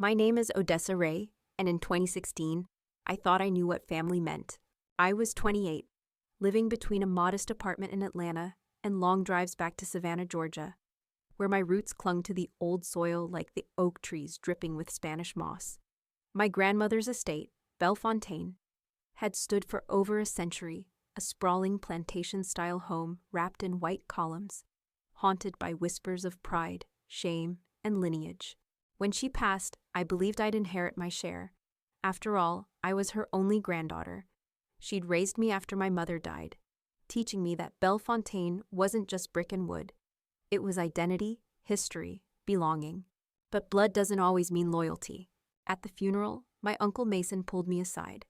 My name is Odessa Ray, and in 2016, I thought I knew what family meant. I was 28, living between a modest apartment in Atlanta and long drives back to Savannah, Georgia, where my roots clung to the old soil like the oak trees dripping with Spanish moss. My grandmother's estate, Belle Fontaine, had stood for over a century, a sprawling plantation-style home wrapped in white columns, haunted by whispers of pride, shame, and lineage. When she passed, I believed I'd inherit my share. After all, I was her only granddaughter. She'd raised me after my mother died, teaching me that Belle Fontaine wasn't just brick and wood. It was identity, history, belonging. But blood doesn't always mean loyalty. At the funeral, my Uncle Mason pulled me aside.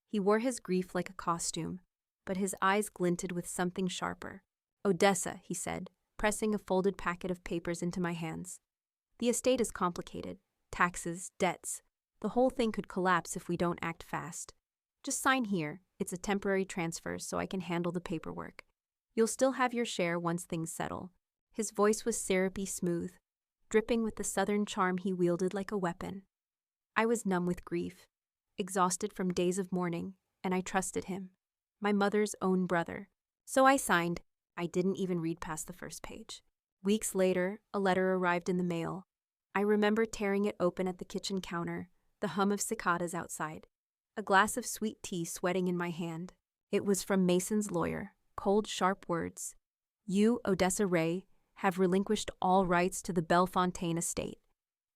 He wore his grief like a costume, but his eyes glinted with something sharper. "Odessa," he said, pressing a folded packet of papers into my hands. "The estate is complicated. Taxes, debts. The whole thing could collapse if we don't act fast. Just sign here. It's a temporary transfer so I can handle the paperwork. You'll still have your share once things settle." His voice was syrupy smooth, dripping with the southern charm he wielded like a weapon. I was numb with grief, exhausted from days of mourning, and I trusted him, my mother's own brother. So I signed. I didn't even read past the first page. Weeks later, a letter arrived in the mail. I remember tearing it open at the kitchen counter, the hum of cicadas outside, a glass of sweet tea sweating in my hand. It was from Mason's lawyer, cold, sharp words. "You, Odessa Ray, have relinquished all rights to the Belle Fontaine estate.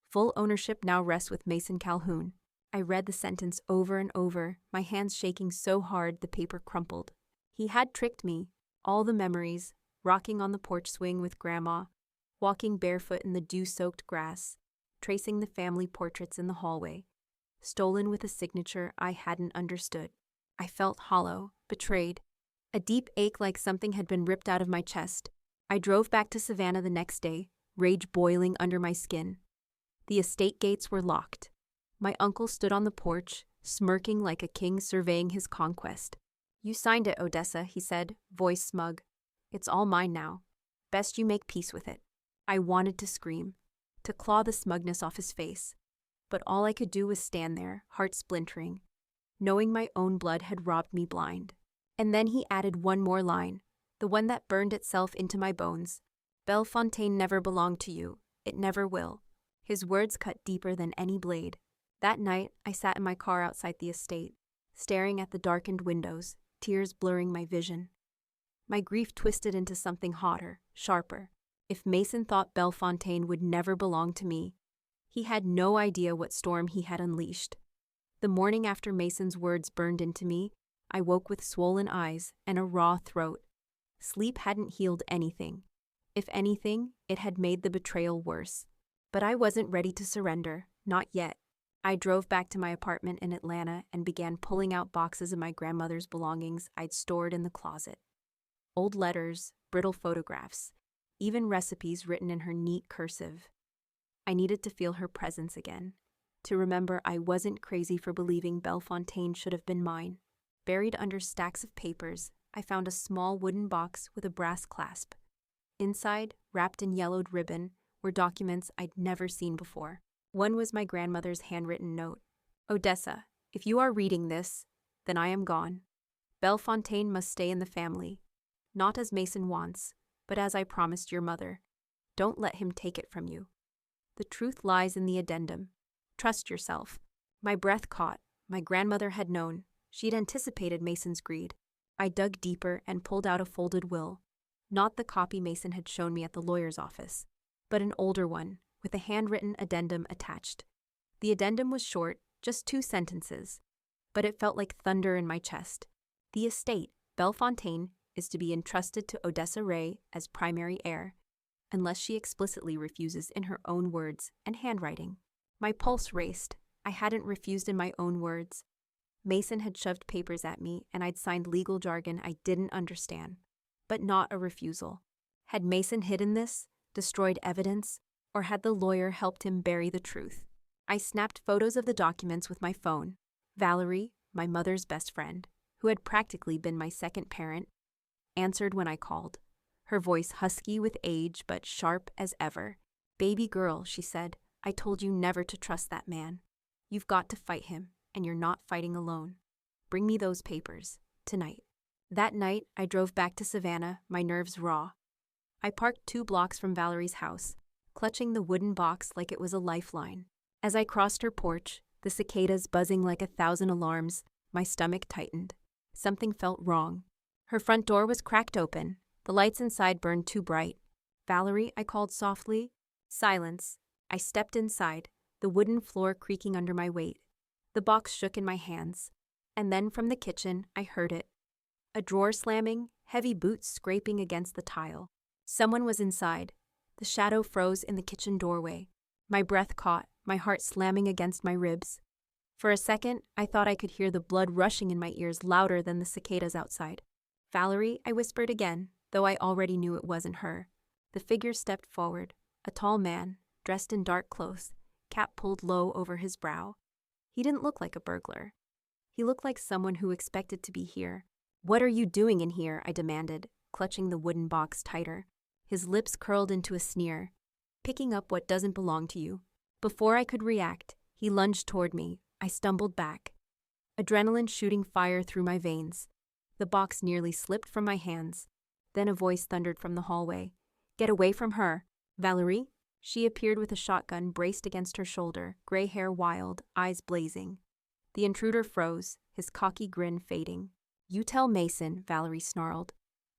Full ownership now rests with Mason Calhoun." I read the sentence over and over, my hands shaking so hard the paper crumpled. He had tricked me. All the memories, rocking on the porch swing with Grandma, walking barefoot in the dew-soaked grass, tracing the family portraits in the hallway, stolen with a signature I hadn't understood. I felt hollow, betrayed, a deep ache like something had been ripped out of my chest. I drove back to Savannah the next day, rage boiling under my skin. The estate gates were locked. My uncle stood on the porch, smirking like a king surveying his conquest. "You signed it, Odessa," he said, voice smug. "It's all mine now. Best you make peace with it." I wanted to scream, to claw the smugness off his face, but all I could do was stand there, heart splintering, knowing my own blood had robbed me blind. And then he added one more line, the one that burned itself into my bones. "Belle Fontaine never belonged to you. It never will." His words cut deeper than any blade. That night, I sat in my car outside the estate, staring at the darkened windows, tears blurring my vision. My grief twisted into something hotter, sharper. If Mason thought Belle Fontaine would never belong to me, he had no idea what storm he had unleashed. The morning after Mason's words burned into me, I woke with swollen eyes and a raw throat. Sleep hadn't healed anything. If anything, it had made the betrayal worse. But I wasn't ready to surrender, not yet. I drove back to my apartment in Atlanta and began pulling out boxes of my grandmother's belongings I'd stored in the closet. Old letters, brittle photographs, even recipes written in her neat cursive. I needed to feel her presence again, to remember I wasn't crazy for believing Belle Fontaine should have been mine. Buried under stacks of papers, I found a small wooden box with a brass clasp. Inside, wrapped in yellowed ribbon, were documents I'd never seen before. One was my grandmother's handwritten note. "Odessa, if you are reading this, then I am gone. Belle Fontaine must stay in the family, not as Mason wants, but as I promised your mother. Don't let him take it from you. The truth lies in the addendum. Trust yourself." My breath caught. My grandmother had known. She'd anticipated Mason's greed. I dug deeper and pulled out a folded will. Not the copy Mason had shown me at the lawyer's office, but an older one, with a handwritten addendum attached. The addendum was short, just 2 sentences, but it felt like thunder in my chest. The estate, Belle Fontaine, is to be entrusted to Odessa Ray as primary heir, unless she explicitly refuses in her own words and handwriting. My pulse raced. I hadn't refused in my own words. Mason had shoved papers at me, and I'd signed legal jargon I didn't understand, but not a refusal. Had Mason hidden this, destroyed evidence, or had the lawyer helped him bury the truth? I snapped photos of the documents with my phone. Valerie, my mother's best friend, who had practically been my second parent, answered when I called, her voice husky with age but sharp as ever. "Baby girl," she said, I told you never to trust that man. You've got to fight him, and you're not fighting alone. Bring me those papers, tonight." That night, I drove back to Savannah, my nerves raw. I parked 2 blocks from Valerie's house, clutching the wooden box like it was a lifeline. As I crossed her porch, the cicadas buzzing like 1,000 alarms, my stomach tightened. Something felt wrong. Her front door was cracked open. The lights inside burned too bright. "Valerie," I called softly. Silence. I stepped inside, the wooden floor creaking under my weight. The box shook in my hands. And then from the kitchen, I heard it. A drawer slamming, heavy boots scraping against the tile. Someone was inside. The shadow froze in the kitchen doorway. My breath caught, my heart slamming against my ribs. For a second, I thought I could hear the blood rushing in my ears louder than the cicadas outside. "Valerie," I whispered again, though I already knew it wasn't her. The figure stepped forward, a tall man, dressed in dark clothes, cap pulled low over his brow. He didn't look like a burglar. He looked like someone who expected to be here. "What are you doing in here?" I demanded, clutching the wooden box tighter. His lips curled into a sneer. "Picking up what doesn't belong to you." Before I could react, he lunged toward me. I stumbled back, adrenaline shooting fire through my veins. The box nearly slipped from my hands. Then a voice thundered from the hallway. "Get away from her, Valerie." She appeared with a shotgun braced against her shoulder, gray hair wild, eyes blazing. The intruder froze, his cocky grin fading. "You tell Mason," Valerie snarled,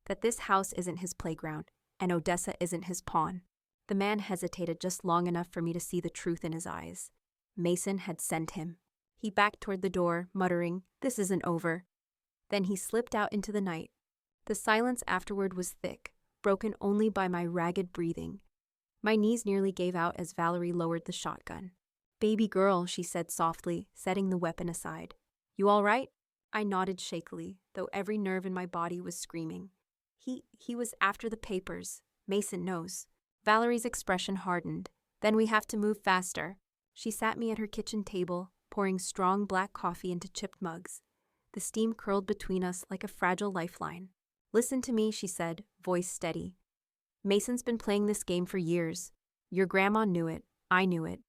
"that this house isn't his playground, and Odessa isn't his pawn." The man hesitated just long enough for me to see the truth in his eyes. Mason had sent him. He backed toward the door, muttering, "This isn't over." Then he slipped out into the night. The silence afterward was thick, broken only by my ragged breathing. My knees nearly gave out as Valerie lowered the shotgun. "Baby girl," she said softly, setting the weapon aside. "You all right?" I nodded shakily, though every nerve in my body was screaming. He was after the papers. Mason knows." Valerie's expression hardened. "Then we have to move faster." She sat me at her kitchen table, pouring strong black coffee into chipped mugs. The steam curled between us like a fragile lifeline. "Listen to me," she said, voice steady. "Mason's been playing this game for years. Your grandma knew it. I knew it.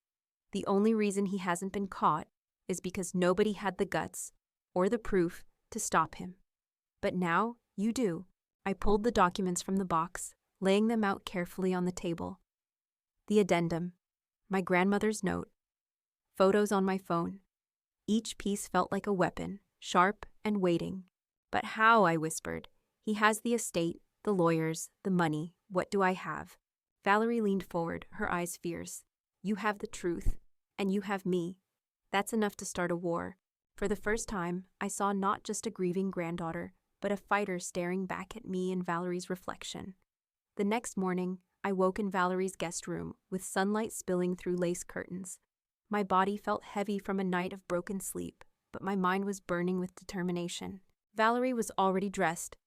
The only reason he hasn't been caught is because nobody had the guts, or the proof, to stop him. But now, you do." I pulled the documents from the box, laying them out carefully on the table. The addendum, my grandmother's note, photos on my phone. Each piece felt like a weapon, sharp and waiting. "But how?" I whispered. "He has the estate, the lawyers, the money. What do I have?" Valerie leaned forward, her eyes fierce. "You have the truth, and you have me. That's enough to start a war." For the first time, I saw not just a grieving granddaughter, but a fighter staring back at me in Valerie's reflection. The next morning, I woke in Valerie's guest room, with sunlight spilling through lace curtains. My body felt heavy from a night of broken sleep, but my mind was burning with determination. Valerie was already dressed,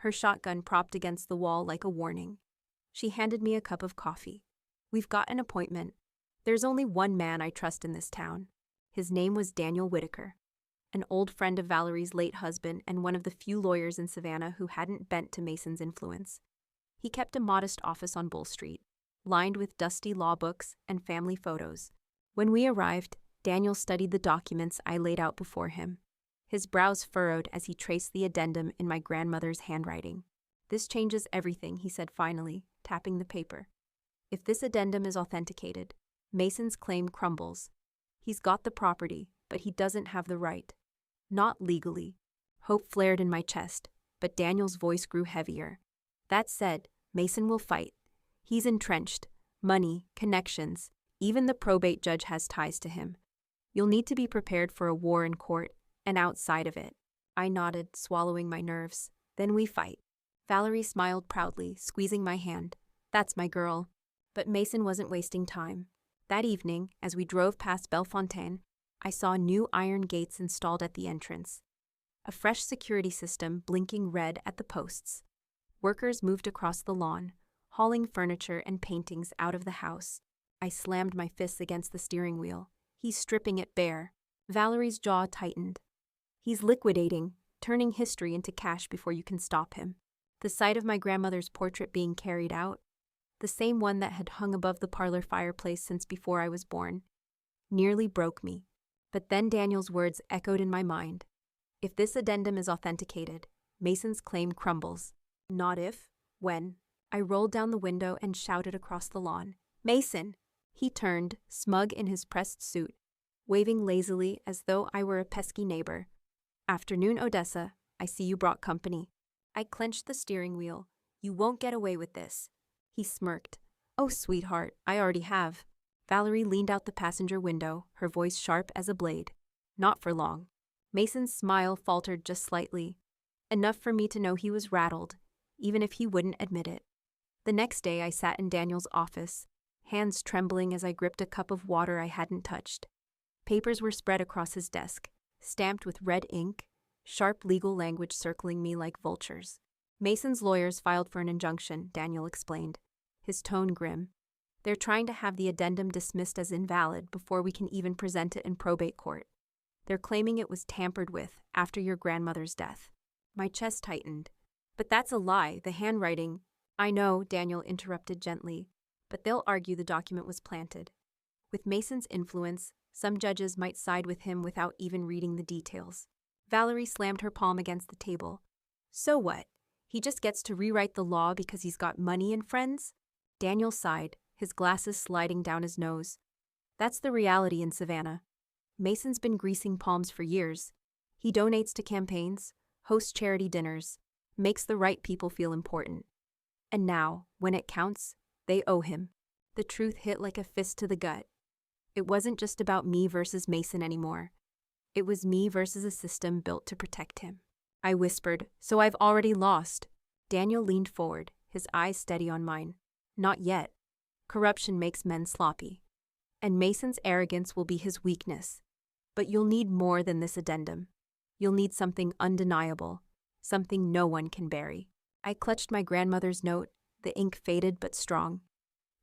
her shotgun propped against the wall like a warning. She handed me a cup of coffee. "We've got an appointment. There's only one man I trust in this town. His name was Daniel Whitaker, an old friend of Valerie's late husband and one of the few lawyers in Savannah who hadn't bent to Mason's influence. He kept a modest office on Bull Street, lined with dusty law books and family photos. When we arrived, Daniel studied the documents I laid out before him. His brows furrowed as he traced the addendum in my grandmother's handwriting. "This changes everything," he said finally, tapping the paper. "If this addendum is authenticated, Mason's claim crumbles. He's got the property, but he doesn't have the right. Not legally." Hope flared in my chest, but Daniel's voice grew heavier. "That said, Mason will fight. He's entrenched. Money, connections, even the probate judge has ties to him. You'll need to be prepared for a war in court and outside of it." I nodded, swallowing my nerves. "Then we fight." Valerie smiled proudly, squeezing my hand. "That's my girl." But Mason wasn't wasting time. That evening, as we drove past Belle Fontaine, I saw new iron gates installed at the entrance. A fresh security system blinking red at the posts. Workers moved across the lawn, hauling furniture and paintings out of the house. I slammed my fists against the steering wheel. "He's stripping it bare." Valerie's jaw tightened. "He's liquidating, turning history into cash before you can stop him." The sight of my grandmother's portrait being carried out, the same one that had hung above the parlor fireplace since before I was born, nearly broke me. But then Daniel's words echoed in my mind. If this addendum is authenticated, Mason's claim crumbles. Not if, when. I rolled down the window and shouted across the lawn, "Mason!" He turned, smug in his pressed suit, waving lazily as though I were a pesky neighbor. "Afternoon, Odessa. I see you brought company." I clenched the steering wheel. "You won't get away with this." He smirked. "Oh, sweetheart, I already have." Valerie leaned out the passenger window, her voice sharp as a blade. "Not for long." Mason's smile faltered just slightly, enough for me to know he was rattled, even if he wouldn't admit it. The next day I sat in Daniel's office, hands trembling as I gripped a cup of water I hadn't touched. Papers were spread across his desk, stamped with red ink, sharp legal language circling me like vultures. Mason's lawyers filed for an injunction, Daniel explained, his tone grim. They're trying to have the addendum dismissed as invalid before we can even present it in probate court. They're claiming it was tampered with after your grandmother's death. My chest tightened. "But that's a lie, the handwriting—" "I know," Daniel interrupted gently, "but they'll argue the document was planted. With Mason's influence, some judges might side with him without even reading the details." Valerie slammed her palm against the table. "So what? He just gets to rewrite the law because he's got money and friends?" Daniel sighed, his glasses sliding down his nose. "That's the reality in Savannah. Mason's been greasing palms for years. He donates to campaigns, hosts charity dinners, makes the right people feel important. And now, when it counts, they owe him." The truth hit like a fist to the gut. It wasn't just about me versus Mason anymore. It was me versus a system built to protect him. I whispered, "So I've already lost." Daniel leaned forward, his eyes steady on mine. "Not yet. Corruption makes men sloppy. And Mason's arrogance will be his weakness. But you'll need more than this addendum. You'll need something undeniable, something no one can bury." I clutched my grandmother's note, the ink faded but strong.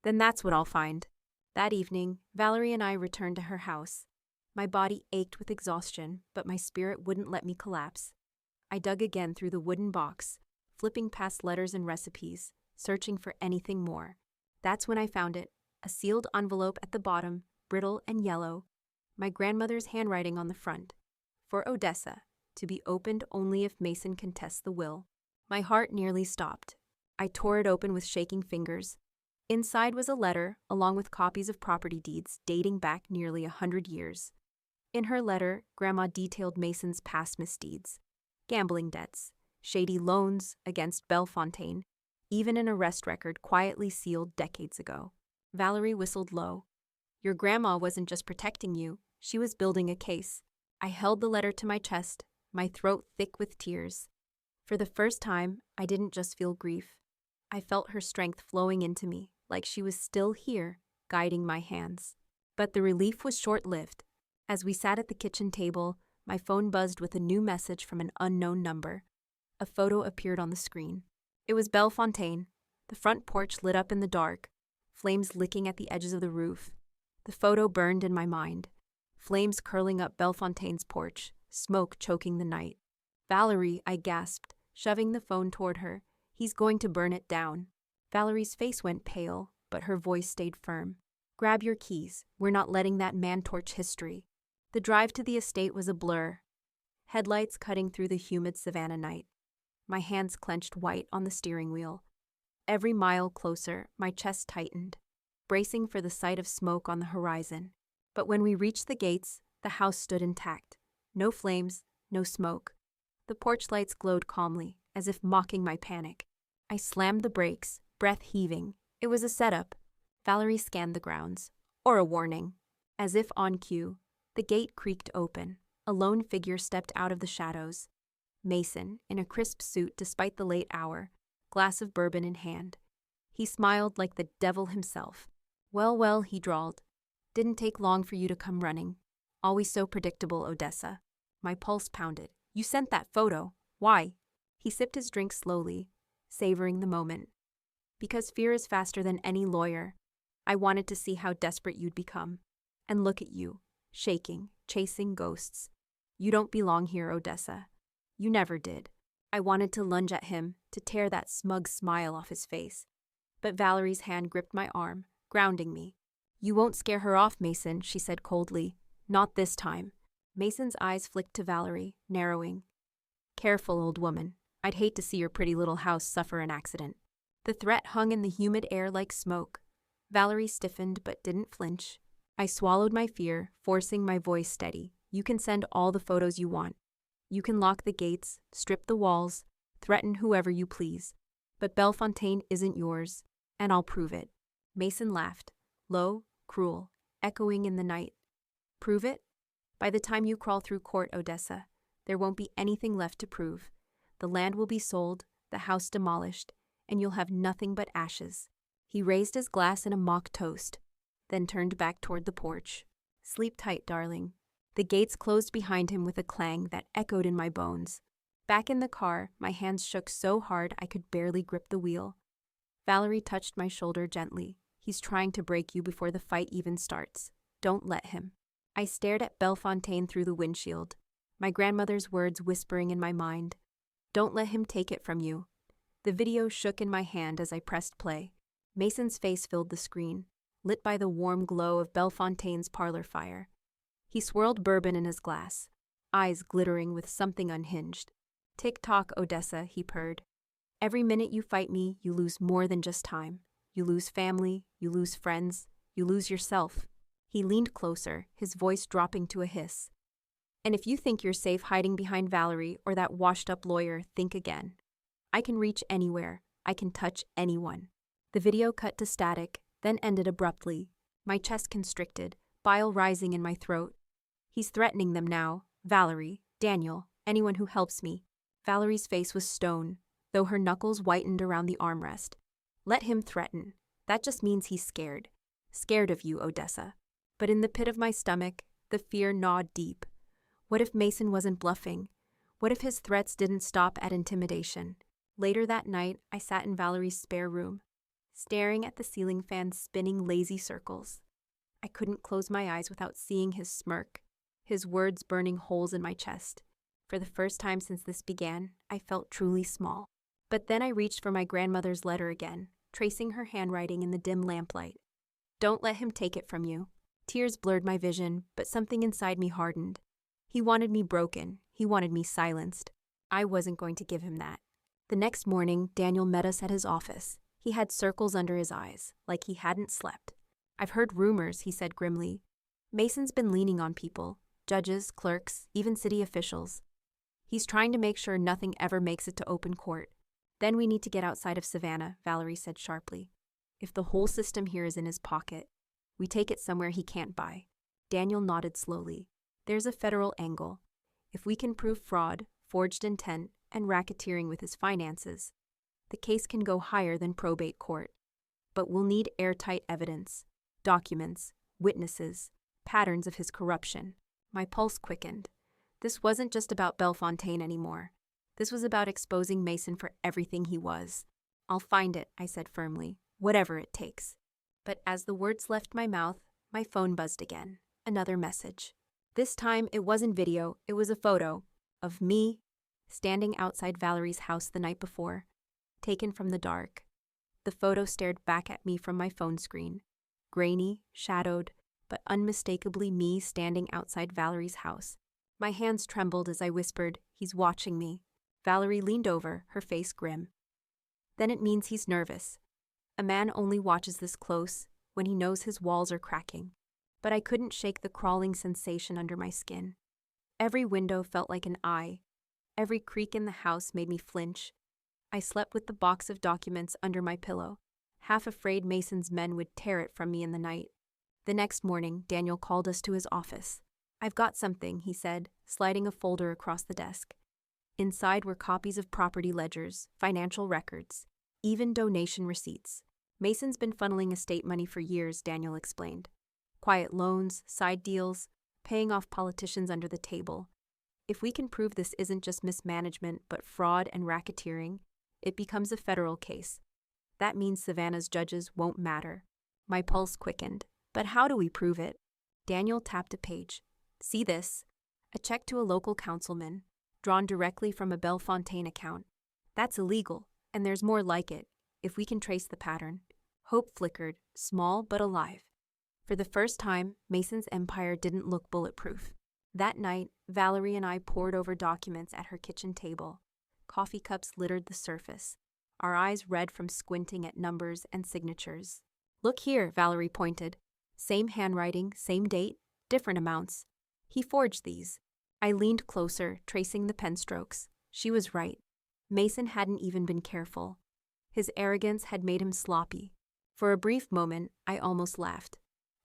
"Then that's what I'll find." That evening, Valerie and I returned to her house. My body ached with exhaustion, but my spirit wouldn't let me collapse. I dug again through the wooden box, flipping past letters and recipes, searching for anything more. That's when I found it, a sealed envelope at the bottom, brittle and yellow, my grandmother's handwriting on the front. For Odessa, to be opened only if Mason contests the will. My heart nearly stopped. I tore it open with shaking fingers. Inside was a letter, along with copies of property deeds dating back nearly 100 years. In her letter, Grandma detailed Mason's past misdeeds. Gambling debts, shady loans against Belle Fontaine, even an arrest record quietly sealed decades ago. Valerie whistled low. "Your grandma wasn't just protecting you, she was building a case." I held the letter to my chest, my throat thick with tears. For the first time, I didn't just feel grief. I felt her strength flowing into me, like she was still here, guiding my hands. But the relief was short-lived. As we sat at the kitchen table, my phone buzzed with a new message from an unknown number. A photo appeared on the screen. It was Belle Fontaine, the front porch lit up in the dark, flames licking at the edges of the roof. The photo burned in my mind. Flames curling up Belle Fontaine's porch, smoke choking the night. "Valerie," I gasped, shoving the phone toward her. "He's going to burn it down." Valerie's face went pale, but her voice stayed firm. "Grab your keys. We're not letting that man torch history." The drive to the estate was a blur, headlights cutting through the humid Savannah night. My hands clenched white on the steering wheel. Every mile closer, my chest tightened, bracing for the sight of smoke on the horizon. But when we reached the gates, the house stood intact. No flames, no smoke. The porch lights glowed calmly, as if mocking my panic. I slammed the brakes, breath heaving. It was a setup. Valerie scanned the grounds. Or a warning. As if on cue, the gate creaked open. A lone figure stepped out of the shadows. Mason, in a crisp suit despite the late hour, glass of bourbon in hand. He smiled like the devil himself. Well, well, he drawled. "Didn't take long for you to come running. Always so predictable, Odessa." My pulse pounded. "You sent that photo. Why?" He sipped his drink slowly, savoring the moment. "Because fear is faster than any lawyer. I wanted to see how desperate you'd become. And look at you, shaking, chasing ghosts. You don't belong here, Odessa. You never did." I wanted to lunge at him, to tear that smug smile off his face. But Valerie's hand gripped my arm, grounding me. "You won't scare her off, Mason," she said coldly. "Not this time." Mason's eyes flicked to Valerie, narrowing. "Careful, old woman. I'd hate to see your pretty little house suffer an accident." The threat hung in the humid air like smoke. Valerie stiffened but didn't flinch. I swallowed my fear, forcing my voice steady. "You can send all the photos you want. You can lock the gates, strip the walls, threaten whoever you please. But Belle Fontaine isn't yours, and I'll prove it." Mason laughed, low, cruel, echoing in the night. "Prove it? By the time you crawl through court, Odessa, there won't be anything left to prove. The land will be sold, the house demolished, and you'll have nothing but ashes." He raised his glass in a mock toast, then turned back toward the porch. "Sleep tight, darling." The gates closed behind him with a clang that echoed in my bones. Back in the car, my hands shook so hard I could barely grip the wheel. Valerie touched my shoulder gently. "He's trying to break you before the fight even starts. Don't let him." I stared at Belle Fontaine through the windshield, my grandmother's words whispering in my mind. "Don't let him take it from you." The video shook in my hand as I pressed play. Mason's face filled the screen, lit by the warm glow of Belle Fontaine's parlor fire. He swirled bourbon in his glass, eyes glittering with something unhinged. "Tick-tock, Odessa," he purred. "Every minute you fight me, you lose more than just time. You lose family, you lose friends, you lose yourself." He leaned closer, his voice dropping to a hiss. "And if you think you're safe hiding behind Valerie or that washed-up lawyer, think again. I can reach anywhere. I can touch anyone." The video cut to static, then ended abruptly. My chest constricted, bile rising in my throat. "He's threatening them now. Valerie, Daniel, anyone who helps me." Valerie's face was stone, though her knuckles whitened around the armrest. "Let him threaten. That just means he's scared. Scared of you, Odessa." But in the pit of my stomach, the fear gnawed deep. What if Mason wasn't bluffing? What if his threats didn't stop at intimidation? Later that night, I sat in Valerie's spare room, staring at the ceiling fan spinning lazy circles. I couldn't close my eyes without seeing his smirk, his words burning holes in my chest. For the first time since this began, I felt truly small. But then I reached for my grandmother's letter again, tracing her handwriting in the dim lamplight. "Don't let him take it from you." Tears blurred my vision, but something inside me hardened. He wanted me broken. He wanted me silenced. I wasn't going to give him that. The next morning, Daniel met us at his office. He had circles under his eyes, like he hadn't slept. "I've heard rumors," he said grimly. "Mason's been leaning on people, judges, clerks, even city officials. He's trying to make sure nothing ever makes it to open court. Then we need to get outside of Savannah," Valerie said sharply. "If the whole system here is in his pocket, we take it somewhere he can't buy." Daniel nodded slowly. "There's a federal angle. If we can prove fraud, forged intent, and racketeering with his finances, the case can go higher than probate court. But we'll need airtight evidence, documents, witnesses, patterns of his corruption." My pulse quickened. This wasn't just about Belle Fontaine anymore. This was about exposing Mason for everything he was. "I'll find it," I said firmly, "whatever it takes." But as the words left my mouth, my phone buzzed again. Another message. This time, it wasn't video, it was a photo of me standing outside Valerie's house the night before, taken from the dark. The photo stared back at me from my phone screen, grainy, shadowed, but unmistakably me standing outside Valerie's house. My hands trembled as I whispered, "He's watching me." Valerie leaned over, her face grim. "Then it means he's nervous. A man only watches this close when he knows his walls are cracking." But I couldn't shake the crawling sensation under my skin. Every window felt like an eye. Every creak in the house made me flinch. I slept with the box of documents under my pillow, half afraid Mason's men would tear it from me in the night. The next morning, Daniel called us to his office. "I've got something," he said, sliding a folder across the desk. Inside were copies of property ledgers, financial records, even donation receipts. "Mason's been funneling estate money for years," Daniel explained. "Quiet loans, side deals, paying off politicians under the table. If we can prove this isn't just mismanagement but fraud and racketeering, it becomes a federal case. That means Savannah's judges won't matter." My pulse quickened. "But how do we prove it?" Daniel tapped a page. "See this? A check to a local councilman, drawn directly from a Belle Fontaine account. That's illegal, and there's more like it. If we can trace the pattern, Hope flickered, small but alive. For the first time, Mason's empire didn't look bulletproof. That night, Valerie and I pored over documents at her kitchen table. Coffee cups littered the surface, our eyes red from squinting at numbers and signatures. "Look here," Valerie pointed. "Same handwriting, same date, different amounts. He forged these." I leaned closer, tracing the pen strokes. She was right. Mason hadn't even been careful. His arrogance had made him sloppy. For a brief moment, I almost laughed.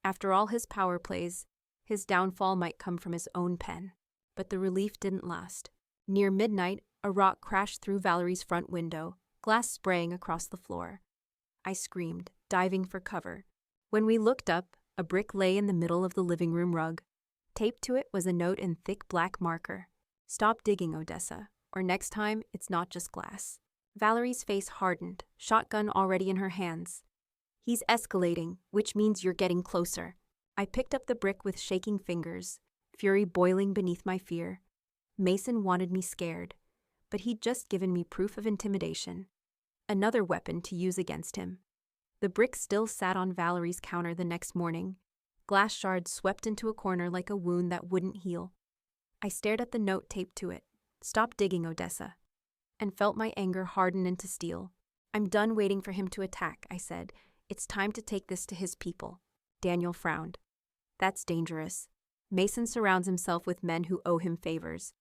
After all his power plays, his downfall might come from his own pen. But the relief didn't last. Near midnight, a rock crashed through Valerie's front window, glass spraying across the floor. I screamed, diving for cover. When we looked up, a brick lay in the middle of the living room rug. Taped to it was a note in thick black marker. "Stop digging, Odessa, or next time it's not just glass." Valerie's face hardened, shotgun already in her hands. "He's escalating, which means you're getting closer." I picked up the brick with shaking fingers, fury boiling beneath my fear. Mason wanted me scared, but he'd just given me proof of intimidation. Another weapon to use against him. The brick still sat on Valerie's counter the next morning, glass shards swept into a corner like a wound that wouldn't heal. I stared at the note taped to it, "Stop digging, Odessa," and felt my anger harden into steel. "I'm done waiting for him to attack," I said. "It's time to take this to his people." Daniel frowned. "That's dangerous. Mason surrounds himself with men who owe him favors.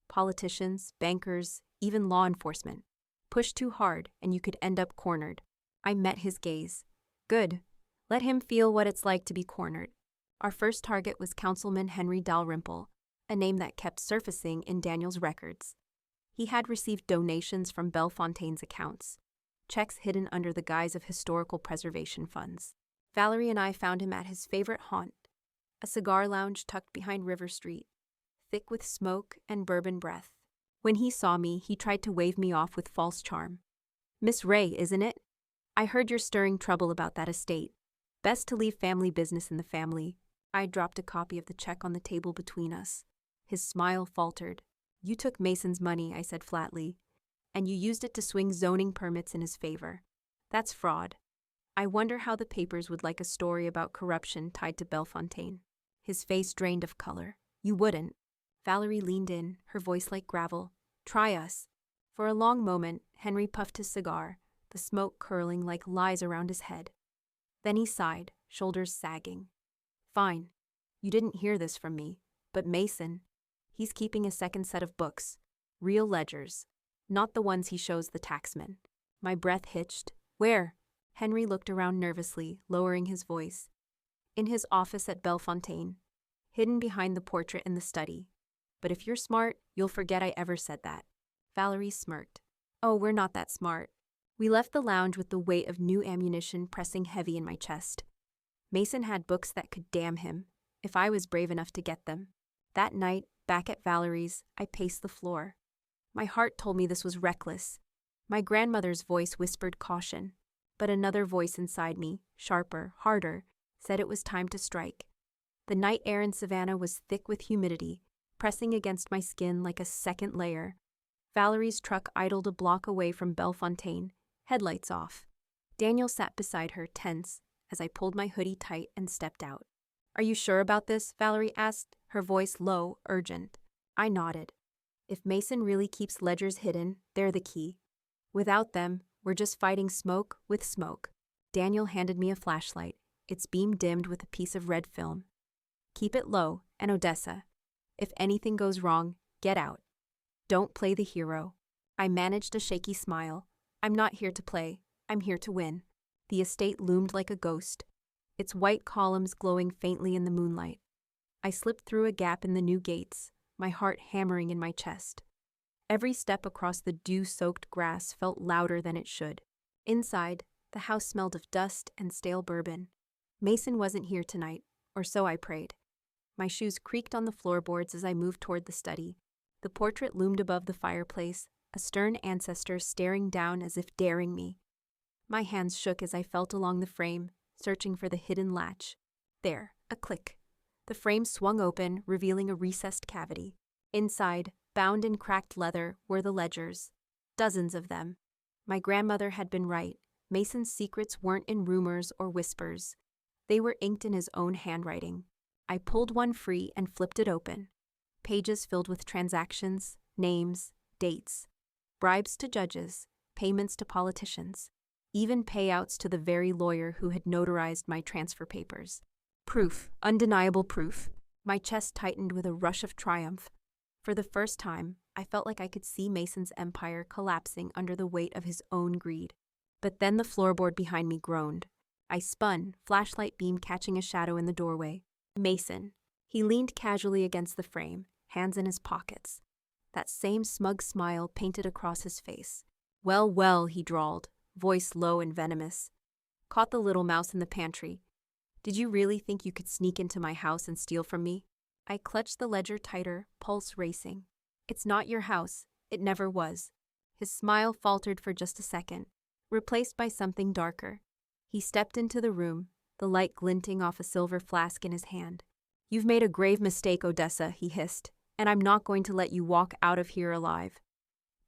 Politicians, bankers, even law enforcement. Push too hard, and you could end up cornered." I met his gaze. "Good. Let him feel what it's like to be cornered." Our first target was Councilman Henry Dalrymple, a name that kept surfacing in Daniel's records. He had received donations from Belle Fontaine's accounts, checks hidden under the guise of historical preservation funds. Valerie and I found him at his favorite haunt, a cigar lounge tucked behind River Street, thick with smoke and bourbon breath. When he saw me, he tried to wave me off with false charm. "Miss Ray, isn't it? I heard you're stirring trouble about that estate. Best to leave family business in the family." I dropped a copy of the check on the table between us. His smile faltered. "You took Mason's money," I said flatly, "and you used it to swing zoning permits in his favor. That's fraud. I wonder how the papers would like a story about corruption tied to Belle Fontaine." His face drained of color. "You wouldn't." Valerie leaned in, her voice like gravel. "Try us." For a long moment, Henry puffed his cigar, the smoke curling like lies around his head. Then he sighed, shoulders sagging. "Fine. You didn't hear this from me, but Mason, he's keeping a second set of books, real ledgers, not the ones he shows the taxman." My breath hitched. "Where?" Henry looked around nervously, lowering his voice. "In his office at Belle Fontaine, hidden behind the portrait in the study. But if you're smart, you'll forget I ever said that." Valerie smirked. "Oh, we're not that smart." We left the lounge with the weight of new ammunition pressing heavy in my chest. Mason had books that could damn him, if I was brave enough to get them. That night, back at Valerie's, I paced the floor. My heart told me this was reckless. My grandmother's voice whispered caution, but another voice inside me, sharper, harder, said it was time to strike. The night air in Savannah was thick with humidity, pressing against my skin like a second layer. Valerie's truck idled a block away from Belle Fontaine, headlights off. Daniel sat beside her, tense, as I pulled my hoodie tight and stepped out. "Are you sure about this?" Valerie asked, her voice low, urgent. I nodded. If Mason really keeps ledgers hidden, they're the key. Without them, we're just fighting smoke with smoke. Daniel handed me a flashlight, its beam dimmed with a piece of red film. "Keep it low, and Odessa. If anything goes wrong, get out. Don't play the hero." I managed a shaky smile. "I'm not here to play. I'm here to win." The estate loomed like a ghost, its white columns glowing faintly in the moonlight. I slipped through a gap in the new gates, my heart hammering in my chest. Every step across the dew-soaked grass felt louder than it should. Inside, the house smelled of dust and stale bourbon. Mason wasn't here tonight, or so I prayed. My shoes creaked on the floorboards as I moved toward the study. The portrait loomed above the fireplace, a stern ancestor staring down as if daring me. My hands shook as I felt along the frame, searching for the hidden latch. There, a click. The frame swung open, revealing a recessed cavity. Inside, bound in cracked leather, were the ledgers. Dozens of them. My grandmother had been right. Mason's secrets weren't in rumors or whispers. They were inked in his own handwriting. I pulled one free and flipped it open. Pages filled with transactions, names, dates, bribes to judges, payments to politicians, even payouts to the very lawyer who had notarized my transfer papers. Proof, undeniable proof. My chest tightened with a rush of triumph. For the first time, I felt like I could see Mason's empire collapsing under the weight of his own greed. But then the floorboard behind me groaned. I spun, flashlight beam catching a shadow in the doorway. Mason. He leaned casually against the frame, hands in his pockets. That same smug smile painted across his face. Well, well, he drawled, voice low and venomous. Caught the little mouse in the pantry. Did you really think you could sneak into my house and steal from me? I clutched the ledger tighter, pulse racing. It's not your house. It never was. His smile faltered for just a second, replaced by something darker. He stepped into the room, the light glinting off a silver flask in his hand. You've made a grave mistake, Odessa, he hissed, and I'm not going to let you walk out of here alive.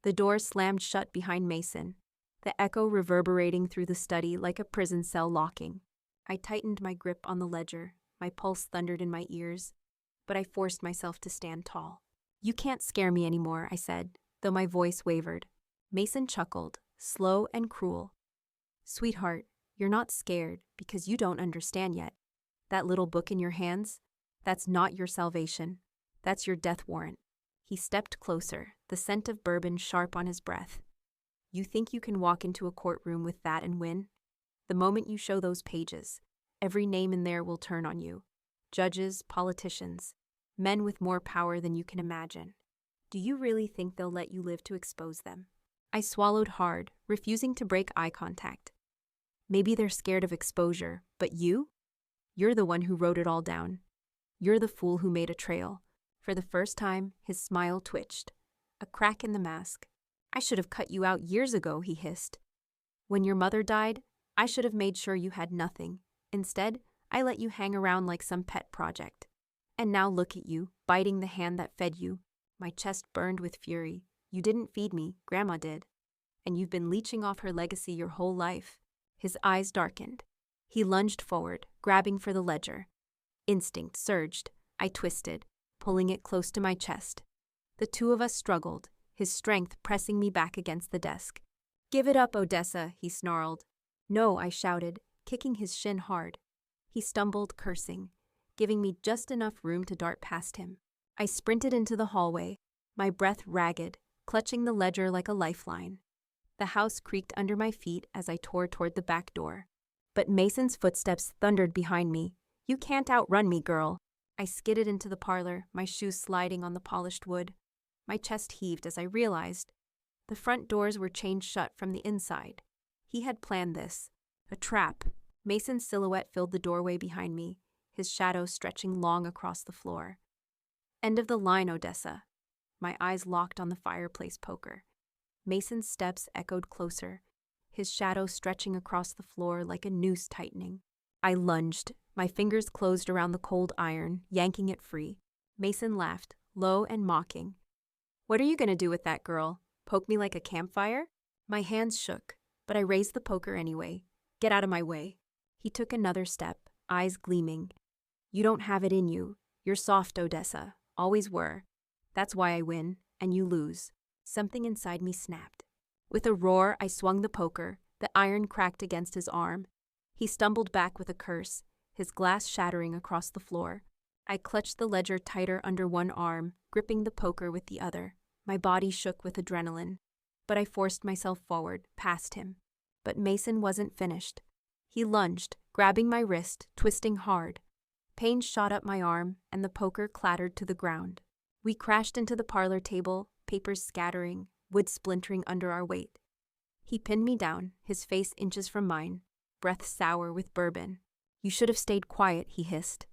The door slammed shut behind Mason, the echo reverberating through the study like a prison cell locking. I tightened my grip on the ledger, my pulse thundered in my ears, but I forced myself to stand tall. You can't scare me anymore, I said, though my voice wavered. Mason chuckled, slow and cruel. Sweetheart, you're not scared because you don't understand yet. That little book in your hands, that's not your salvation. That's your death warrant. He stepped closer, the scent of bourbon sharp on his breath. You think you can walk into a courtroom with that and win? The moment you show those pages, every name in there will turn on you. Judges, politicians, men with more power than you can imagine. Do you really think they'll let you live to expose them? I swallowed hard, refusing to break eye contact. Maybe they're scared of exposure, but you? You're the one who wrote it all down. You're the fool who made a trail. For the first time, his smile twitched. A crack in the mask. I should have cut you out years ago, he hissed. When your mother died, I should have made sure you had nothing. Instead, I let you hang around like some pet project. And now look at you, biting the hand that fed you. My chest burned with fury. You didn't feed me, Grandma did. And you've been leeching off her legacy your whole life. His eyes darkened. He lunged forward, grabbing for the ledger. Instinct surged. I twisted, pulling it close to my chest. The two of us struggled, his strength pressing me back against the desk. Give it up, Odessa, he snarled. No, I shouted, kicking his shin hard. He stumbled, cursing, giving me just enough room to dart past him. I sprinted into the hallway, my breath ragged, clutching the ledger like a lifeline. The house creaked under my feet as I tore toward the back door. But Mason's footsteps thundered behind me. You can't outrun me, girl. I skidded into the parlor, my shoes sliding on the polished wood. My chest heaved as I realized the front doors were chained shut from the inside. He had planned this. A trap. Mason's silhouette filled the doorway behind me, his shadow stretching long across the floor. End of the line, Odessa. My eyes locked on the fireplace poker. Mason's steps echoed closer, his shadow stretching across the floor like a noose tightening. I lunged, my fingers closed around the cold iron, yanking it free. Mason laughed, low and mocking. What are you going to do with that, girl? Poke me like a campfire? My hands shook, but I raised the poker anyway. Get out of my way. He took another step, eyes gleaming. You don't have it in you. You're soft, Odessa. Always were. That's why I win, and you lose. Something inside me snapped. With a roar, I swung the poker. The iron cracked against his arm. He stumbled back with a curse, his glass shattering across the floor. I clutched the ledger tighter under one arm, gripping the poker with the other. My body shook with adrenaline, but I forced myself forward, past him. But Mason wasn't finished. He lunged, grabbing my wrist, twisting hard. Pain shot up my arm, and the poker clattered to the ground. We crashed into the parlor table, papers scattering, wood splintering under our weight. He pinned me down, his face inches from mine, breath sour with bourbon. You should have stayed quiet, he hissed.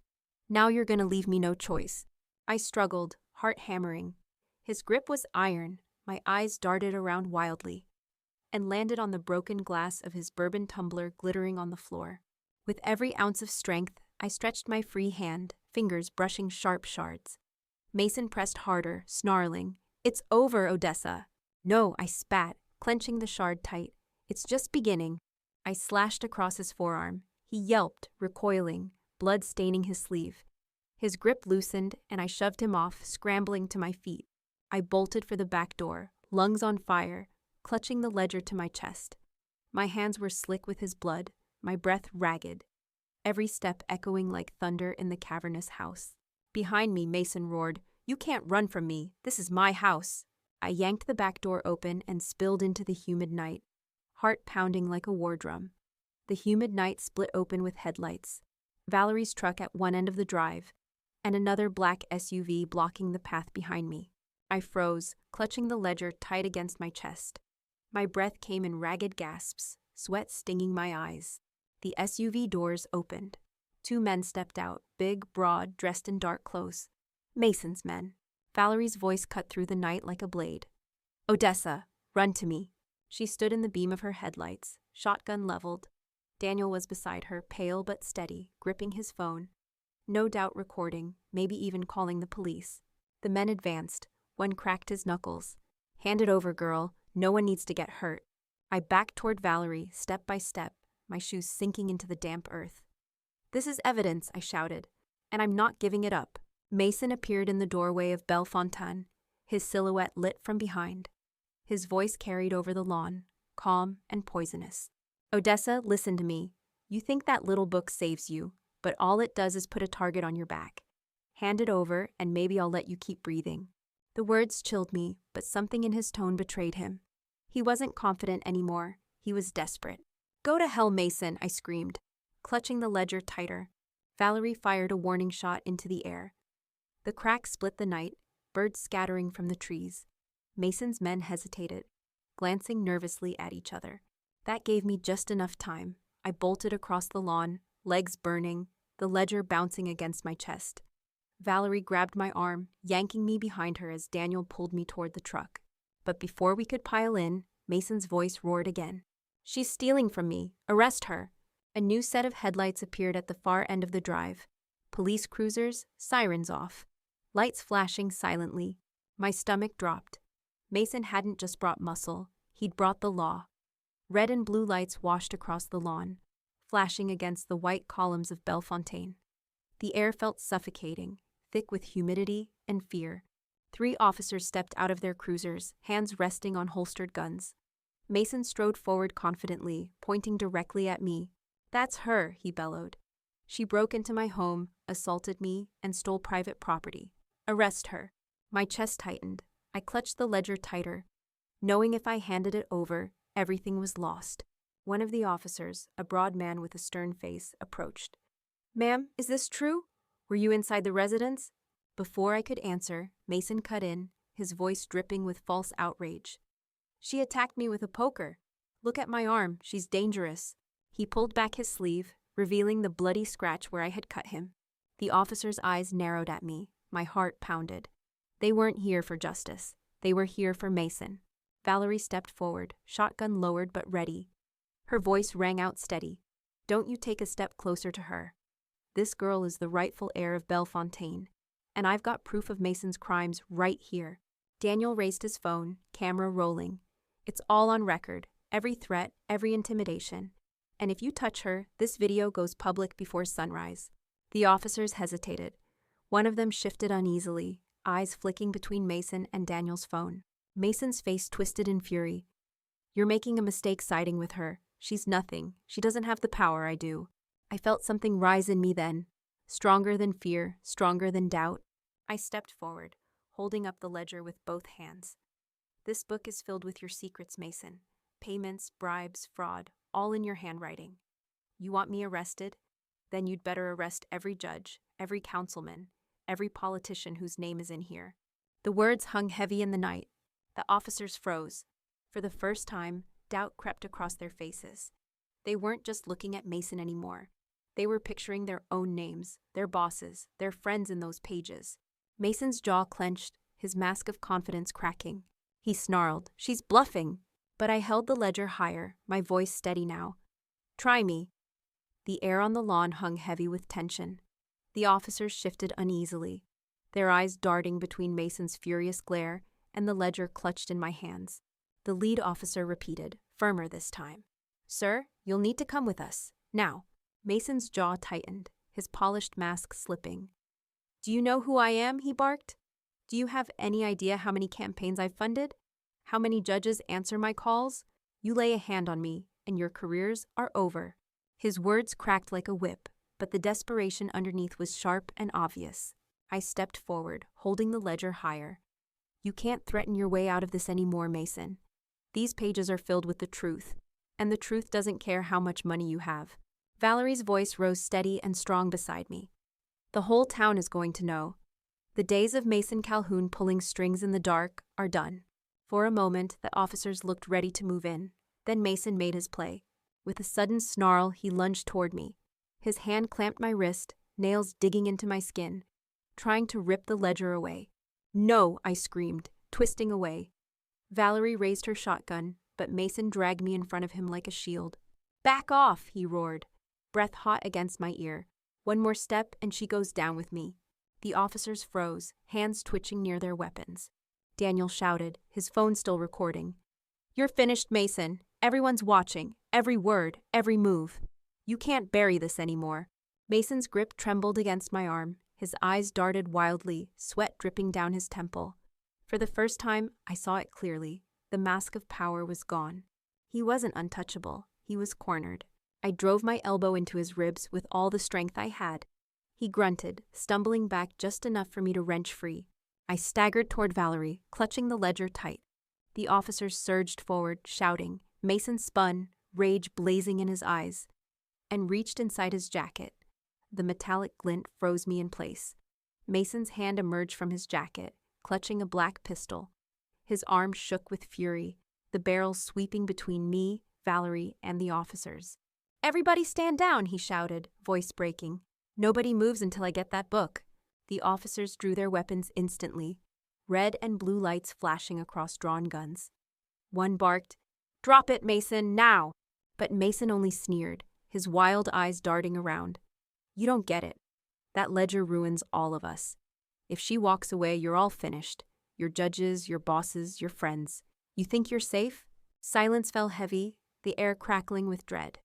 Now you're gonna leave me no choice. I struggled, heart hammering. His grip was iron, my eyes darted around wildly, and landed on the broken glass of his bourbon tumbler glittering on the floor. With every ounce of strength, I stretched my free hand, fingers brushing sharp shards. Mason pressed harder, snarling, It's over, Odessa. No, I spat, clenching the shard tight. It's just beginning. I slashed across his forearm. He yelped, recoiling, blood staining his sleeve. His grip loosened, and I shoved him off, scrambling to my feet. I bolted for the back door, lungs on fire, clutching the ledger to my chest. My hands were slick with his blood, my breath ragged, every step echoing like thunder in the cavernous house. Behind me, Mason roared, "You can't run from me. This is my house." I yanked the back door open and spilled into the humid night, heart pounding like a war drum. The humid night split open with headlights, Valerie's truck at one end of the drive, and another black SUV blocking the path behind me. I froze, clutching the ledger tight against my chest. My breath came in ragged gasps, sweat stinging my eyes. The SUV doors opened. 2 men stepped out, big, broad, dressed in dark clothes. Mason's men. Valerie's voice cut through the night like a blade. "Odessa, run to me." She stood in the beam of her headlights, shotgun leveled. Daniel was beside her, pale but steady, gripping his phone. No doubt recording, maybe even calling the police. The men advanced. One cracked his knuckles. "Hand it over, girl. No one needs to get hurt." I backed toward Valerie, step by step, my shoes sinking into the damp earth. "This is evidence," I shouted, "and I'm not giving it up." Mason appeared in the doorway of Belle Fontaine, his silhouette lit from behind. His voice carried over the lawn, calm and poisonous. "Odessa, listen to me. You think that little book saves you, but all it does is put a target on your back. Hand it over, and maybe I'll let you keep breathing." The words chilled me, but something in his tone betrayed him. He wasn't confident anymore. He was desperate. "Go to hell, Mason," I screamed, clutching the ledger tighter. Valerie fired a warning shot into the air. The crack split the night, birds scattering from the trees. Mason's men hesitated, glancing nervously at each other. That gave me just enough time. I bolted across the lawn, legs burning, the ledger bouncing against my chest. Valerie grabbed my arm, yanking me behind her as Daniel pulled me toward the truck. But before we could pile in, Mason's voice roared again. "She's stealing from me. Arrest her." A new set of headlights appeared at the far end of the drive. Police cruisers, sirens off, lights flashing silently. My stomach dropped. Mason hadn't just brought muscle, he'd brought the law. Red and blue lights washed across the lawn, flashing against the white columns of Belle Fontaine. The air felt suffocating, thick with humidity and fear. 3 officers stepped out of their cruisers, hands resting on holstered guns. Mason strode forward confidently, pointing directly at me. "That's her," he bellowed. "She broke into my home, assaulted me, and stole private property. Arrest her." My chest tightened. I clutched the ledger tighter, knowing if I handed it over, everything was lost. One of the officers, a broad man with a stern face, approached. "Ma'am, is this true? Were you inside the residence?" Before I could answer, Mason cut in, his voice dripping with false outrage. "She attacked me with a poker. Look at my arm, she's dangerous." He pulled back his sleeve, revealing the bloody scratch where I had cut him. The officer's eyes narrowed at me, my heart pounded. They weren't here for justice. They were here for Mason. Valerie stepped forward, shotgun lowered but ready. Her voice rang out steady. "Don't you take a step closer to her. This girl is the rightful heir of Belle Fontaine, and I've got proof of Mason's crimes right here." Daniel raised his phone, camera rolling. "It's all on record, every threat, every intimidation. And if you touch her, this video goes public before sunrise." The officers hesitated. One of them shifted uneasily, eyes flicking between Mason and Daniel's phone. Mason's face twisted in fury. "You're making a mistake siding with her. She's nothing. She doesn't have the power I do." I felt something rise in me then, stronger than fear, stronger than doubt. I stepped forward, holding up the ledger with both hands. "This book is filled with your secrets, Mason. Payments, bribes, fraud, all in your handwriting. You want me arrested? Then you'd better arrest every judge, every councilman, every politician whose name is in here." The words hung heavy in the night. The officers froze. For the first time, doubt crept across their faces. They weren't just looking at Mason anymore. They were picturing their own names, their bosses, their friends in those pages. Mason's jaw clenched, his mask of confidence cracking. He snarled, "She's bluffing!" But I held the ledger higher, my voice steady now. "Try me." The air on the lawn hung heavy with tension. The officers shifted uneasily, their eyes darting between Mason's furious glare and the ledger clutched in my hands. The lead officer repeated, firmer this time. "Sir, You'll need to come with us. Now. Mason's jaw tightened, his polished mask slipping. Do you know who I am? He barked. Do you have any idea how many campaigns I've funded? How many judges answer my calls? You lay a hand on me, and your careers are over. His words cracked like a whip, but the desperation underneath was sharp and obvious. I stepped forward, holding the ledger higher. You can't threaten your way out of this anymore, Mason. These pages are filled with the truth, and the truth doesn't care how much money you have. Valerie's voice rose steady and strong beside me. The whole town is going to know. The days of Mason Calhoun pulling strings in the dark are done. For a moment, the officers looked ready to move in. Then Mason made his play. With a sudden snarl, he lunged toward me. His hand clamped my wrist, nails digging into my skin, trying to rip the ledger away. No, I screamed, twisting away. Valerie raised her shotgun, but Mason dragged me in front of him like a shield. Back off, he roared, breath hot against my ear. One more step and she goes down with me. The officers froze, hands twitching near their weapons. Daniel shouted, his phone still recording. You're finished, Mason. Everyone's watching, every word, every move. You can't bury this anymore. Mason's grip trembled against my arm. His eyes darted wildly, sweat dripping down his temple. For the first time, I saw it clearly. The mask of power was gone. He wasn't untouchable. He was cornered. I drove my elbow into his ribs with all the strength I had. He grunted, stumbling back just enough for me to wrench free. I staggered toward Valerie, clutching the ledger tight. The officers surged forward, shouting. Mason spun, rage blazing in his eyes, and reached inside his jacket. The metallic glint froze me in place. Mason's hand emerged from his jacket, clutching a black pistol. His arm shook with fury, the barrel sweeping between me, Valerie, and the officers. Everybody stand down, he shouted, voice breaking. Nobody moves until I get that book. The officers drew their weapons instantly, red and blue lights flashing across drawn guns. One barked, "Drop it, Mason, now!" But Mason only sneered, his wild eyes darting around. You don't get it. That ledger ruins all of us. If she walks away, you're all finished. Your judges, your bosses, your friends. You think you're safe? Silence fell heavy, the air crackling with dread.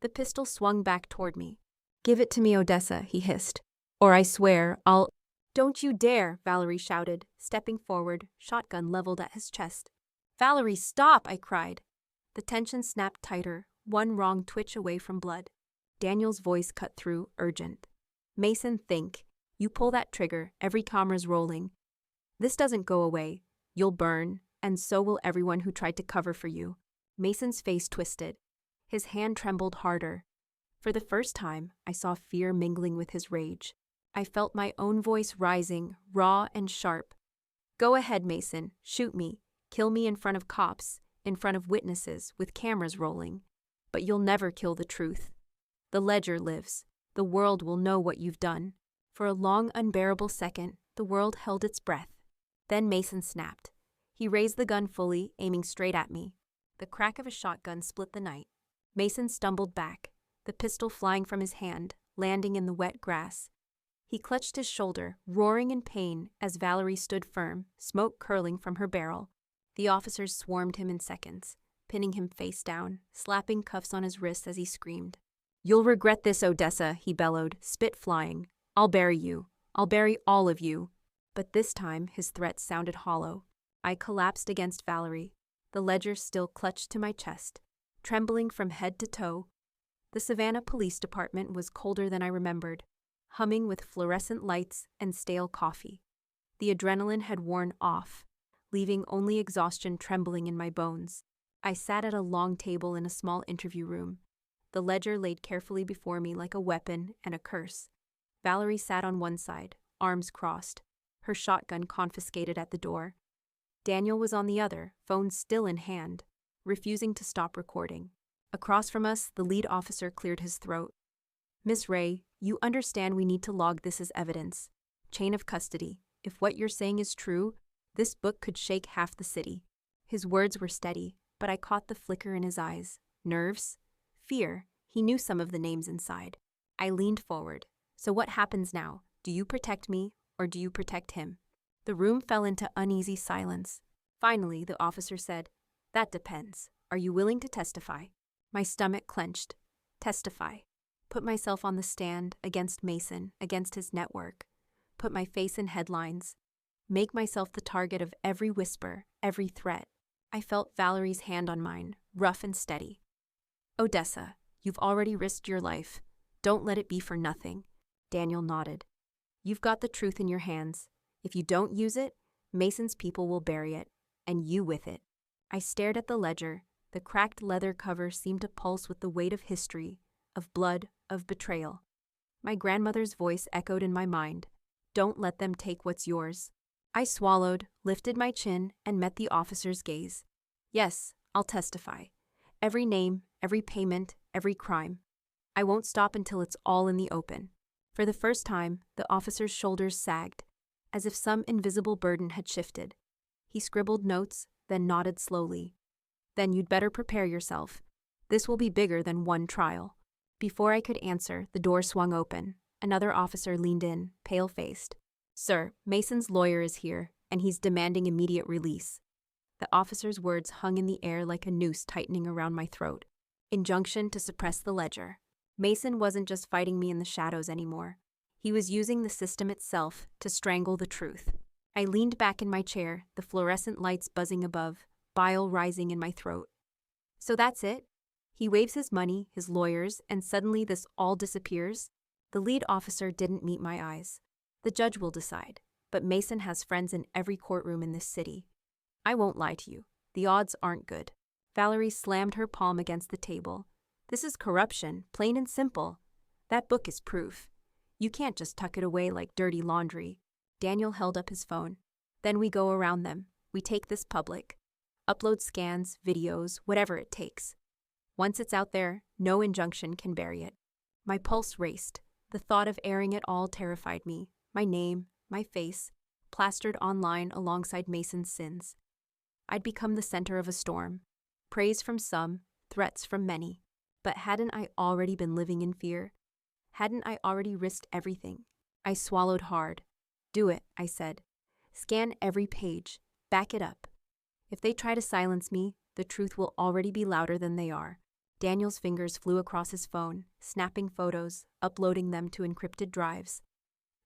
The pistol swung back toward me. Give it to me, Odessa, he hissed. Or I swear, I'll— Don't you dare, Valerie shouted, stepping forward, shotgun leveled at his chest. Valerie, stop, I cried. The tension snapped tighter, one wrong twitch away from blood. Daniel's voice cut through, urgent. Mason, think. You pull that trigger, every camera's rolling. This doesn't go away. You'll burn, and so will everyone who tried to cover for you. Mason's face twisted. His hand trembled harder. For the first time, I saw fear mingling with his rage. I felt my own voice rising, raw and sharp. Go ahead, Mason. Shoot me. Kill me in front of cops, in front of witnesses, with cameras rolling. But you'll never kill the truth. The ledger lives. The world will know what you've done. For a long, unbearable second, the world held its breath. Then Mason snapped. He raised the gun fully, aiming straight at me. The crack of a shotgun split the night. Mason stumbled back, the pistol flying from his hand, landing in the wet grass. He clutched his shoulder, roaring in pain, as Valerie stood firm, smoke curling from her barrel. The officers swarmed him in seconds, pinning him face down, slapping cuffs on his wrists as he screamed. You'll regret this, Odessa, he bellowed, spit flying. I'll bury you. I'll bury all of you. But this time, his threats sounded hollow. I collapsed against Valerie, the ledger still clutched to my chest, trembling from head to toe. The Savannah Police Department was colder than I remembered, humming with fluorescent lights and stale coffee. The adrenaline had worn off, leaving only exhaustion trembling in my bones. I sat at a long table in a small interview room, the ledger laid carefully before me like a weapon and a curse. Valerie sat on one side, arms crossed, her shotgun confiscated at the door. Daniel was on the other, phone still in hand, refusing to stop recording. Across from us, the lead officer cleared his throat. Miss Ray, you understand we need to log this as evidence. Chain of custody. If what you're saying is true, this book could shake half the city. His words were steady, but I caught the flicker in his eyes. Nerves? Fear. He knew some of the names inside. I leaned forward. So what happens now? Do you protect me, or do you protect him? The room fell into uneasy silence. Finally, the officer said, That depends. Are you willing to testify? My stomach clenched. Testify. Put myself on the stand against Mason, against his network. Put my face in headlines. Make myself the target of every whisper, every threat. I felt Valerie's hand on mine, rough and steady. Odessa, you've already risked your life. Don't let it be for nothing. Daniel nodded. You've got the truth in your hands. If you don't use it, Mason's people will bury it, and you with it. I stared at the ledger. The cracked leather cover seemed to pulse with the weight of history, of blood, of betrayal. My grandmother's voice echoed in my mind. Don't let them take what's yours. I swallowed, lifted my chin, and met the officer's gaze. Yes, I'll testify. Every name, every payment, every crime. I won't stop until it's all in the open. For the first time, the officer's shoulders sagged, as if some invisible burden had shifted. He scribbled notes, then nodded slowly. Then you'd better prepare yourself. This will be bigger than one trial. Before I could answer, the door swung open. Another officer leaned in, pale-faced. Sir, Mason's lawyer is here, and he's demanding immediate release. The officer's words hung in the air like a noose tightening around my throat. Injunction to suppress the ledger. Mason wasn't just fighting me in the shadows anymore. He was using the system itself to strangle the truth. I leaned back in my chair, the fluorescent lights buzzing above, bile rising in my throat. So that's it? He waves his money, his lawyers, and suddenly this all disappears? The lead officer didn't meet my eyes. The judge will decide, but Mason has friends in every courtroom in this city. I won't lie to you. The odds aren't good. Valerie slammed her palm against the table. This is corruption, plain and simple. That book is proof. You can't just tuck it away like dirty laundry. Daniel held up his phone. Then we go around them. We take this public. Upload scans, videos, whatever it takes. Once it's out there, no injunction can bury it. My pulse raced. The thought of airing it all terrified me. My name, my face, plastered online alongside Mason's sins. I'd become the center of a storm. Praise from some, threats from many. But hadn't I already been living in fear? Hadn't I already risked everything? I swallowed hard. Do it, I said. Scan every page. Back it up. If they try to silence me, the truth will already be louder than they are. Daniel's fingers flew across his phone, snapping photos, uploading them to encrypted drives.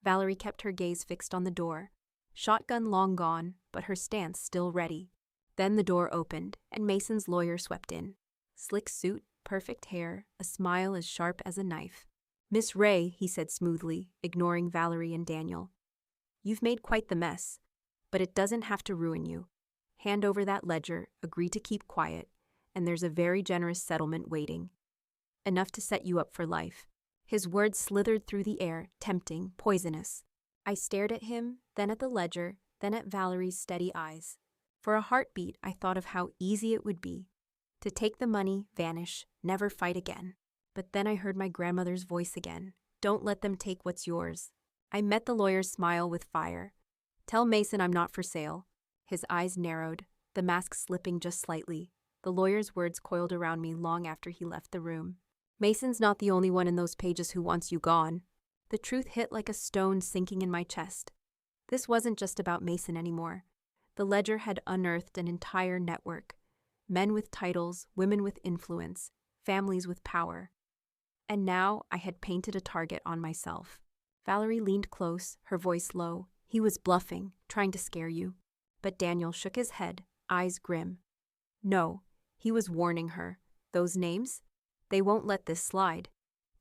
Valerie kept her gaze fixed on the door. Shotgun long gone, but her stance still ready. Then the door opened, and Mason's lawyer swept in. Slick suit, perfect hair, a smile as sharp as a knife. Miss Ray, he said smoothly, ignoring Valerie and Daniel. You've made quite the mess, but it doesn't have to ruin you. Hand over that ledger, agree to keep quiet, and there's a very generous settlement waiting. Enough to set you up for life. His words slithered through the air, tempting, poisonous. I stared at him, then at the ledger, then at Valerie's steady eyes. For a heartbeat, I thought of how easy it would be. To take the money, vanish, never fight again. But then I heard my grandmother's voice again. Don't let them take what's yours. I met the lawyer's smile with fire. Tell Mason I'm not for sale. His eyes narrowed, the mask slipping just slightly. The lawyer's words coiled around me long after he left the room. Mason's not the only one in those pages who wants you gone. The truth hit like a stone sinking in my chest. This wasn't just about Mason anymore. The ledger had unearthed an entire network. Men with titles, women with influence, families with power. And now I had painted a target on myself. Valerie leaned close, her voice low. He was bluffing, trying to scare you. But Daniel shook his head, eyes grim. No, he was warning her. Those names? They won't let this slide.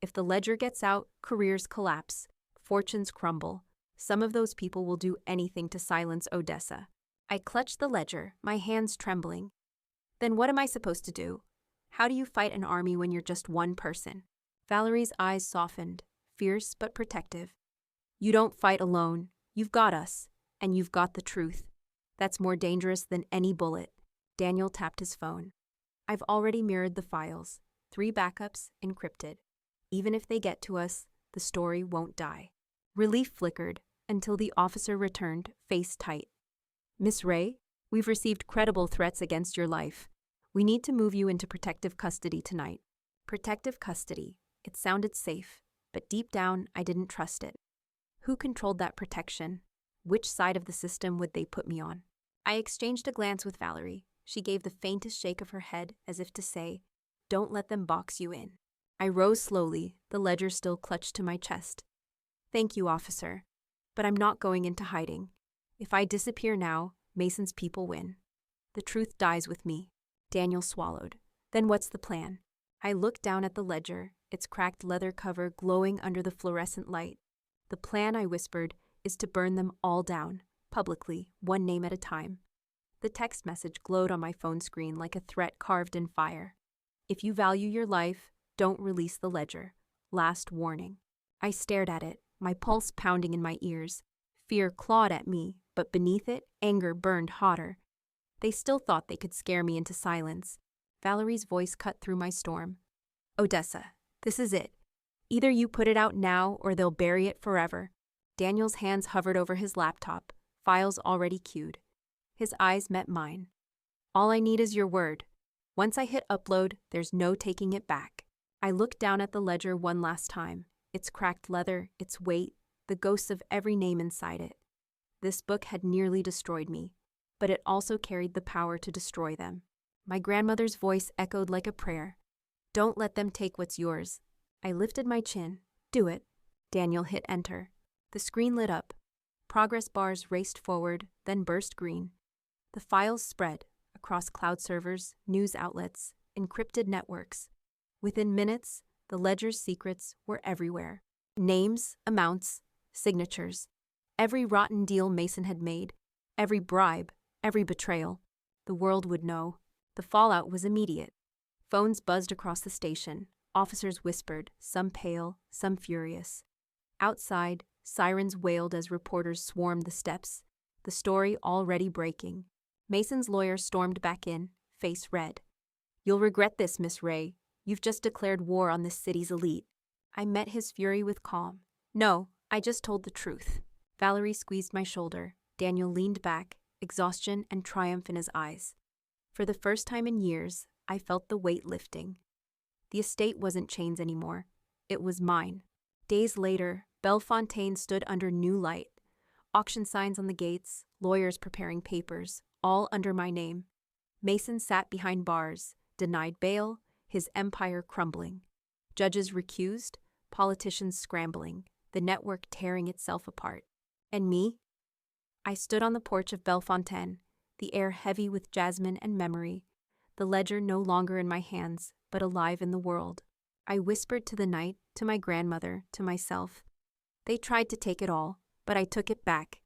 If the ledger gets out, careers collapse, fortunes crumble. Some of those people will do anything to silence Odessa. I clutched the ledger, my hands trembling. Then what am I supposed to do? How do you fight an army when you're just one person? Valerie's eyes softened, fierce but protective. You don't fight alone. You've got us, and you've got the truth. That's more dangerous than any bullet. Daniel tapped his phone. I've already mirrored the files. 3 backups, encrypted. Even if they get to us, the story won't die. Relief flickered until the officer returned, face tight. Miss Ray, we've received credible threats against your life. We need to move you into protective custody tonight. Protective custody. It sounded safe, but deep down, I didn't trust it. Who controlled that protection? Which side of the system would they put me on? I exchanged a glance with Valerie. She gave the faintest shake of her head as if to say, Don't let them box you in. I rose slowly, the ledger still clutched to my chest. Thank you, officer. But I'm not going into hiding. If I disappear now, Mason's people win. The truth dies with me. Daniel swallowed. Then what's the plan? I looked down at the ledger, its cracked leather cover glowing under the fluorescent light. The plan, I whispered, is to burn them all down, publicly, one name at a time. The text message glowed on my phone screen like a threat carved in fire. If you value your life, don't release the ledger. Last warning. I stared at it, my pulse pounding in my ears. Fear clawed at me, but beneath it, anger burned hotter. They still thought they could scare me into silence. Valerie's voice cut through my storm. Odessa, this is it. Either you put it out now or they'll bury it forever. Daniel's hands hovered over his laptop, files already queued. His eyes met mine. All I need is your word. Once I hit upload, there's no taking it back. I looked down at the ledger one last time, its cracked leather, its weight, the ghosts of every name inside it. This book had nearly destroyed me, but it also carried the power to destroy them. My grandmother's voice echoed like a prayer. Don't let them take what's yours. I lifted my chin. Do it. Daniel hit enter. The screen lit up. Progress bars raced forward, then burst green. The files spread across cloud servers, news outlets, encrypted networks. Within minutes, the ledger's secrets were everywhere. Names, amounts, signatures. Every rotten deal Mason had made, every bribe, every betrayal. The world would know. The fallout was immediate. Phones buzzed across the station. Officers whispered, some pale, some furious. Outside, sirens wailed as reporters swarmed the steps, the story already breaking. Mason's lawyer stormed back in, face red. You'll regret this, Miss Ray. You've just declared war on this city's elite. I met his fury with calm. No, I just told the truth. Valerie squeezed my shoulder. Daniel leaned back, exhaustion and triumph in his eyes. For the first time in years, I felt the weight lifting. The estate wasn't chains anymore. It was mine. Days later, Belle Fontaine stood under new light. Auction signs on the gates, lawyers preparing papers, all under my name. Mason sat behind bars, denied bail, his empire crumbling. Judges recused, politicians scrambling, the network tearing itself apart. And me? I stood on the porch of Belle Fontaine, the air heavy with jasmine and memory, the ledger no longer in my hands, but alive in the world. I whispered to the night, to my grandmother, to myself. They tried to take it all, but I took it back.